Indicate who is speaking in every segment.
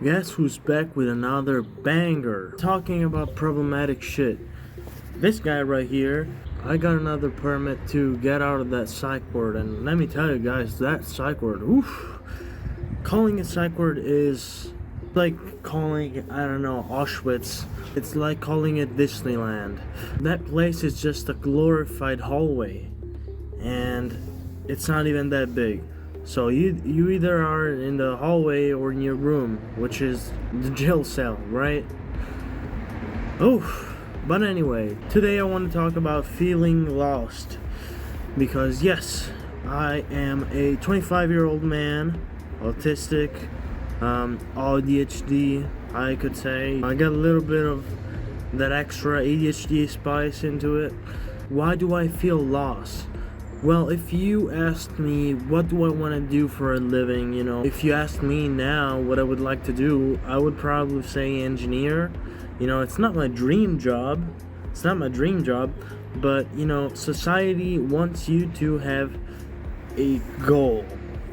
Speaker 1: Guess who's back with another banger? Talking about problematic shit. This guy right here, I got another permit to get out of that psych ward, and let me tell you guys, that psych ward, oof. Calling it psych ward is like calling, I don't know, Auschwitz. It's like calling it Disneyland. That place is just a glorified hallway, and it's not even that big. So you either are in the hallway or in your room, which is the jail cell, right? Oh, but anyway, today I want to talk about feeling lost. Because yes, I am a 25-year-old man, autistic, ADHD, I could say. I got a little bit of that extra ADHD spice into it. Why do I feel lost? Well, if you asked me what do I want to do for a living, if you asked me now what I would like to do, I would probably say engineer. It's not my dream job. But, society wants you to have a goal.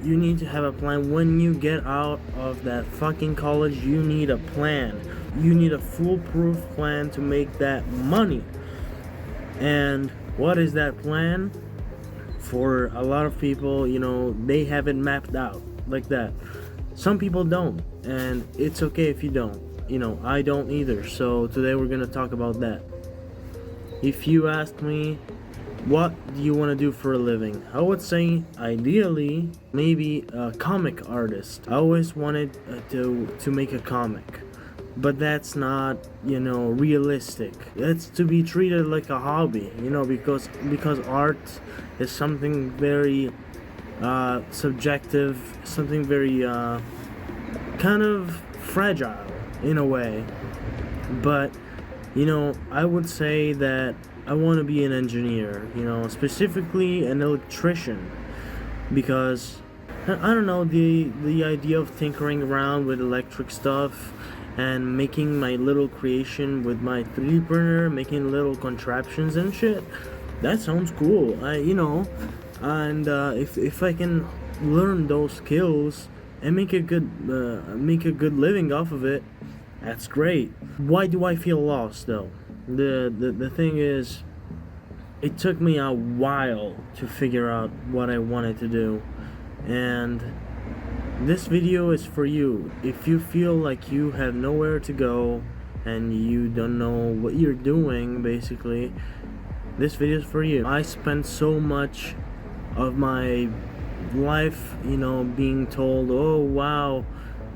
Speaker 1: You need to have a plan. When you get out of that fucking college, you need a plan. You need a foolproof plan to make that money. And what is that plan? For a lot of people, they have it mapped out like that. Some people don't, and it's okay if you don't. I don't either. So today we're gonna talk about that. If you ask me, what do you want to do for a living? I would say, ideally, maybe a comic artist. I always wanted to make a comic. But that's not, realistic. It's to be treated like a hobby, because art is something very subjective, something very kind of fragile in a way. But, I would say that I want to be an engineer, specifically an electrician, because I don't know, the idea of tinkering around with electric stuff and making my little creation with my 3D printer, making little contraptions and shit, that sounds cool. If I can learn those skills and make a good living off of it, that's great. Why do I feel lost though? The thing is, it took me a while to figure out what I wanted to do, and this video is for you. If you feel like you have nowhere to go and you don't know what you're doing, basically, this video is for you. I spent so much of my life, being told, oh wow,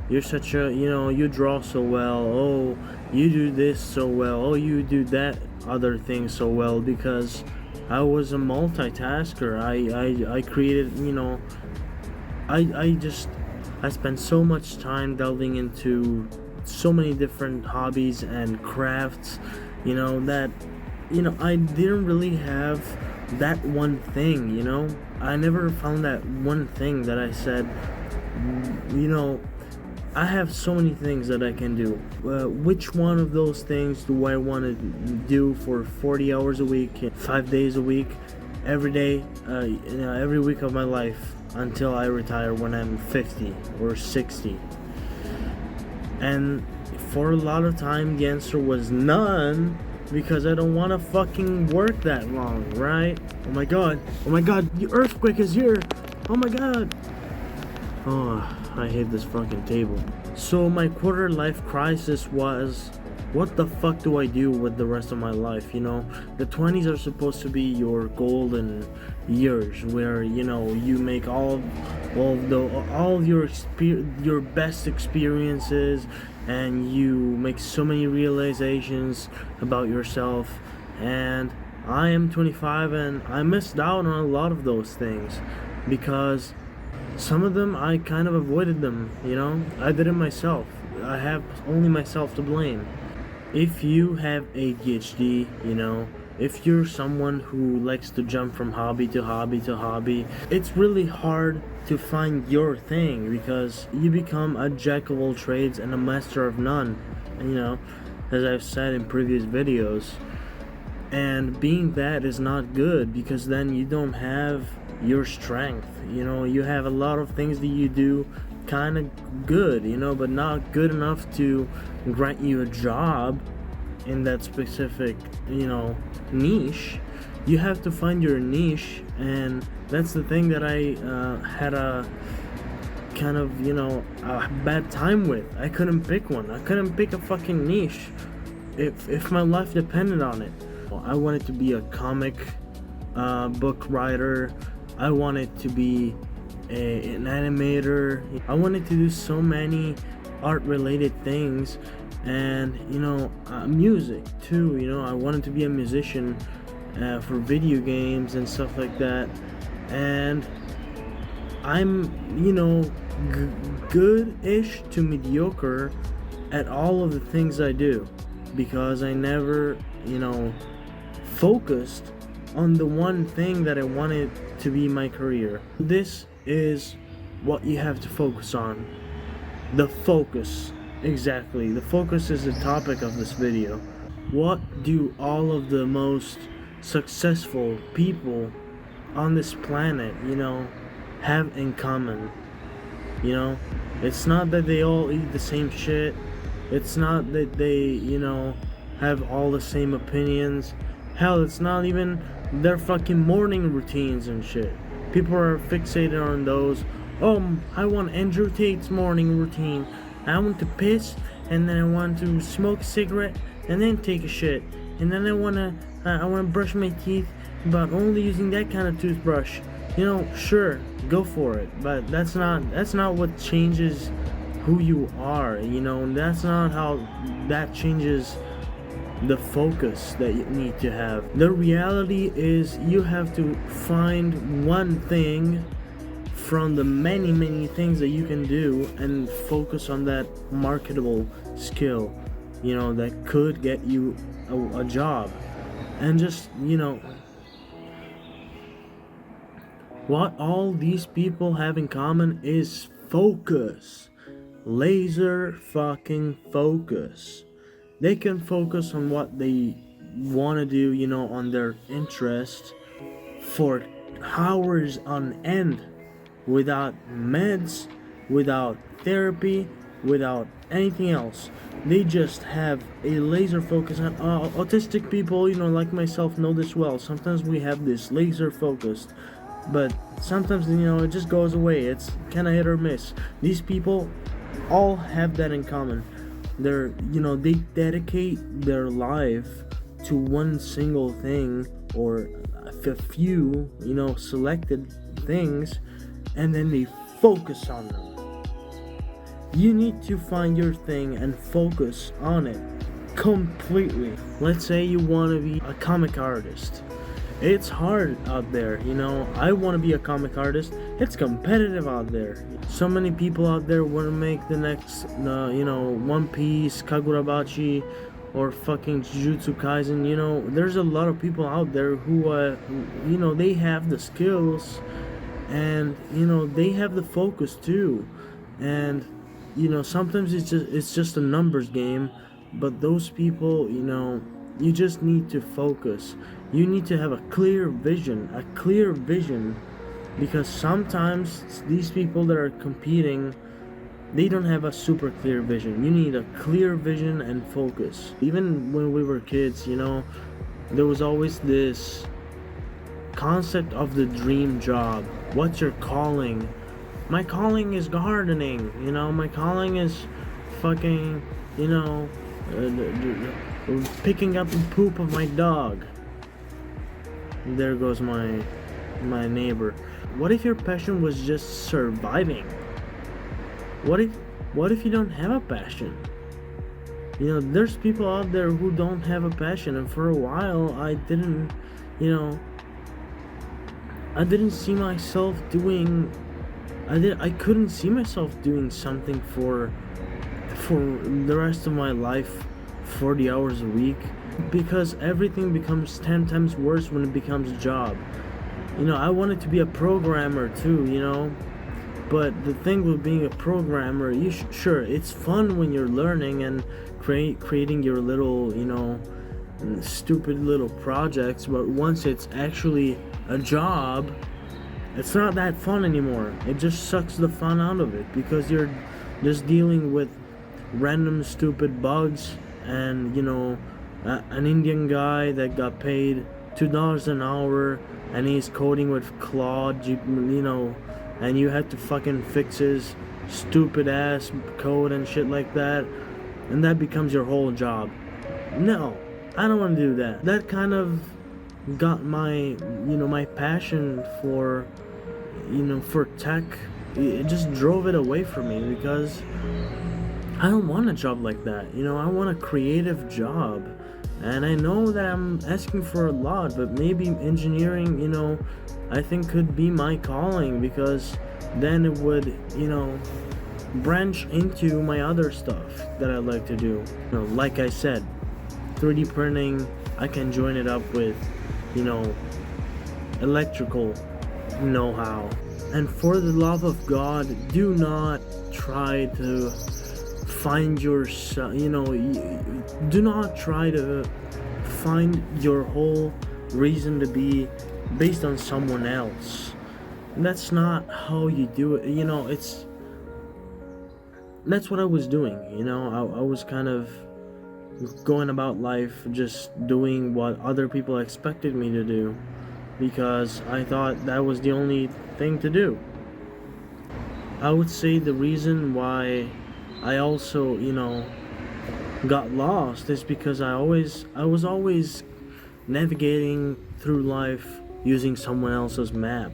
Speaker 1: you're such a, you draw so well, oh, you do this so well, oh, you do that other thing so well, because I was a multitasker. I created, I spent so much time delving into so many different hobbies and crafts, that, I didn't really have that one thing, I never found that one thing that I said, I have so many things that I can do. Which one of those things do I want to do for 40 hours a week, 5 days a week, every day, every week of my life until I retire when I'm 50 or 60? And for a lot of time, the answer was none, because I don't want to fucking work that long, right? Oh my god, the earthquake is here! Oh my god! Oh, I hate this fucking table. So my quarter life crisis was, what the fuck do I do with the rest of my life? The 20s are supposed to be your golden years, where you make all of your best experiences, and you make so many realizations about yourself. And I am 25, and I missed out on a lot of those things, because some of them I kind of avoided them, I did it myself. I have only myself to blame. If you have ADHD, if you're someone who likes to jump from hobby to hobby to hobby, it's really hard to find your thing, because you become a jack of all trades and a master of none, as I've said in previous videos. And being that is not good, because then you don't have your strength. You have a lot of things that you do kind of good, but not good enough to grant you a job in that specific, niche. You have to find your niche, and that's the thing that I had a kind of, a bad time with. I couldn't pick one. I couldn't pick a fucking niche if my life depended on it. I wanted to be a comic book writer. I wanted to be an animator. I wanted to do so many art related things, and music too. I wanted to be a musician for video games and stuff like that. And I'm good-ish to mediocre at all of the things I do, because I never focused on the one thing that I wanted to be my career. This is what you have to focus on. The focus. Exactly. The focus is the topic of this video. What do all of the most successful people on this planet, have in common? It's not that they all eat the same shit. It's not that they, have all the same opinions. Hell, it's not even their fucking morning routines and shit. People are fixated on those. Oh, I want Andrew Tate's morning routine. I want to piss, and then I want to smoke a cigarette, and then take a shit, and then I wanna brush my teeth, but only using that kind of toothbrush. Sure, go for it, but that's not what changes who you are. That's not how that changes the focus that you need to have. The reality is you have to find one thing from the many things that you can do and focus on that marketable skill, that could get you a job. And just, what all these people have in common is focus. Laser fucking focus. They can focus on what they want to do, on their interest for hours on end, without meds, without therapy, without anything else. They just have a laser focus on autistic people, like myself, know this well. Sometimes we have this laser focused, but sometimes it just goes away. It's kind of hit or miss. These people all have that in common. They dedicate their life to one single thing, or a few selected things, and then they focus on them. You need to find your thing and focus on it completely. Let's say you want to be a comic artist. It's hard out there, I want to be a comic artist. It's competitive out there. So many people out there want to make the next, One Piece, Kagurabachi, or fucking Jujutsu Kaisen. There's a lot of people out there who, they have the skills, and they have the focus too. And sometimes it's just a numbers game. But those people, you just need to focus. You need to have a clear vision, because sometimes these people that are competing, they don't have a super clear vision. You need a clear vision and focus. Even when we were kids, there was always this concept of the dream job. What's your calling? My calling is gardening, my calling is fucking, picking up the poop of my dog. There goes my neighbor. What if your passion was just surviving? What if you don't have a passion? There's people out there who don't have a passion, and for a while I didn't see myself doing. I couldn't see myself doing something for the rest of my life, 40 hours a week, because everything becomes 10 times worse when it becomes a job. I wanted to be a programmer too, but the thing with being a programmer, sure, it's fun when you're learning and creating your little, stupid little projects, but once it's actually a job, it's not that fun anymore. It just sucks the fun out of it because you're just dealing with random stupid bugs and an Indian guy that got paid $2 an hour and he's coding with Claude, and you have to fucking fix his stupid ass code and shit like that, and that becomes your whole job. No, I don't want to do that. That kind of got my my passion for for tech. It just drove it away from me because I don't want a job like that. I want a creative job. And I know that I'm asking for a lot, but maybe engineering, I think could be my calling, because then it would, branch into my other stuff that I like to do. Like I said, 3D printing, I can join it up with, electrical know-how. And for the love of God, do not try to find yourself, do not try to find your whole reason to be based on someone else. That's not how you do it. That's what I was doing. I was kind of going about life just doing what other people expected me to do because I thought that was the only thing to do. I would say the reason why I also, got lost is because I was always navigating through life using someone else's map.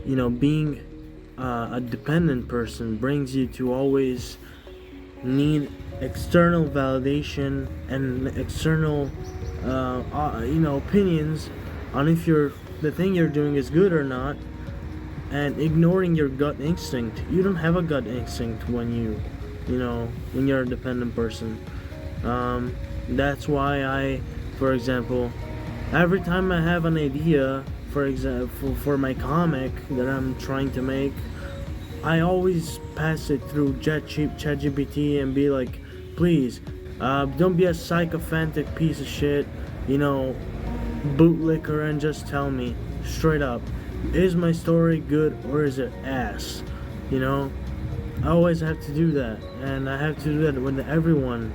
Speaker 1: Being a dependent person brings you to always need external validation and external, opinions on if the thing you're doing is good or not, and ignoring your gut instinct. You don't have a gut instinct when when you're a dependent person. That's why for example, every time I have an idea, for example, for my comic that I'm trying to make, I always pass it through ChatGPT and be like, please, don't be a sycophantic piece of shit, bootlicker, and just tell me straight up, is my story good or is it ass? I always have to do that, and I have to do that with everyone,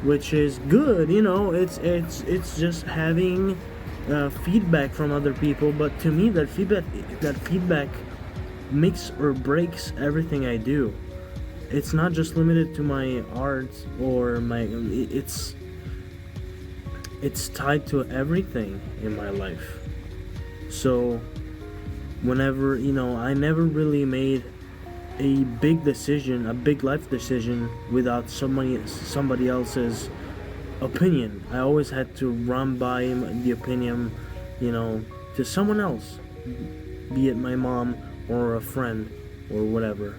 Speaker 1: which is good. It's just having feedback from other people. But to me, that feedback makes or breaks everything I do. It's not just limited to my art or my. It's tied to everything in my life. So whenever I never really made a big life decision without somebody else's opinion. I always had to run by the opinion, to someone else, be it my mom or a friend or whatever.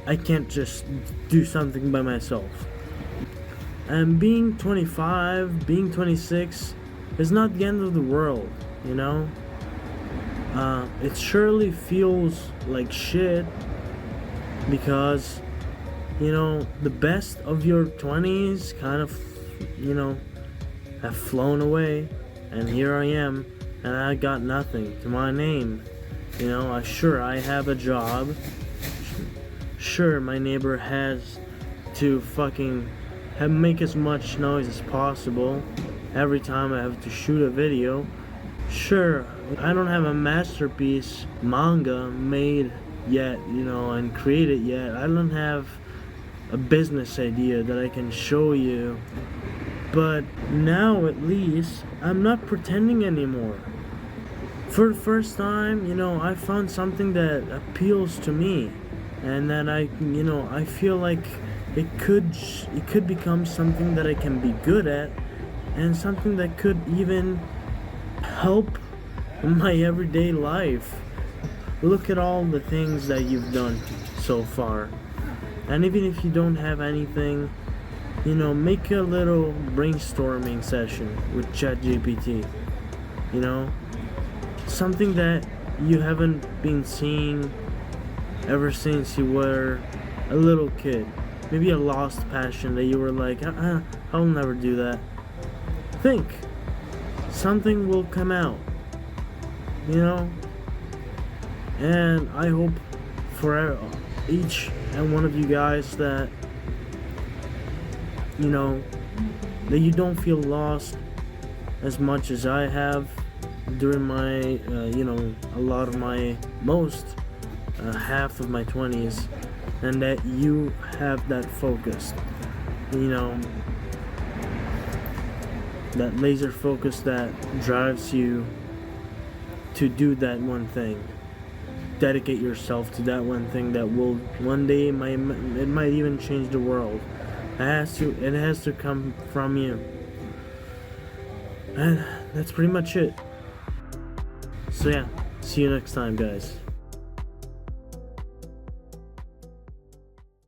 Speaker 1: I can't just do something by myself. And being 25, being 26 is not the end of the world, It surely feels like shit because, the best of your 20s kind of, have flown away, and here I am, and I got nothing to my name. I have a job. Sure, my neighbor has to fucking make as much noise as possible every time I have to shoot a video. Sure, I don't have a masterpiece manga made yet, and created yet. I don't have a business idea that I can show you. But now at least, I'm not pretending anymore. For the first time, I found something that appeals to me, and that I feel like it could become something that I can be good at, and something that could even help my everyday life. Look at all the things that you've done so far, and even if you don't have anything, make a little brainstorming session with ChatGPT. Something that you haven't been seeing ever since you were a little kid. Maybe a lost passion that you were like, I'll never do that. Think. Something will come out. And I hope for each and one of you guys that, you know, that you don't feel lost as much as I have during my, a lot of my half of my 20s, and that you have that focus, that laser focus that drives you to do that one thing. Dedicate yourself to that one thing that will one day it might even change the world. It has to come from you. And that's pretty much it. So yeah, see you next time, guys.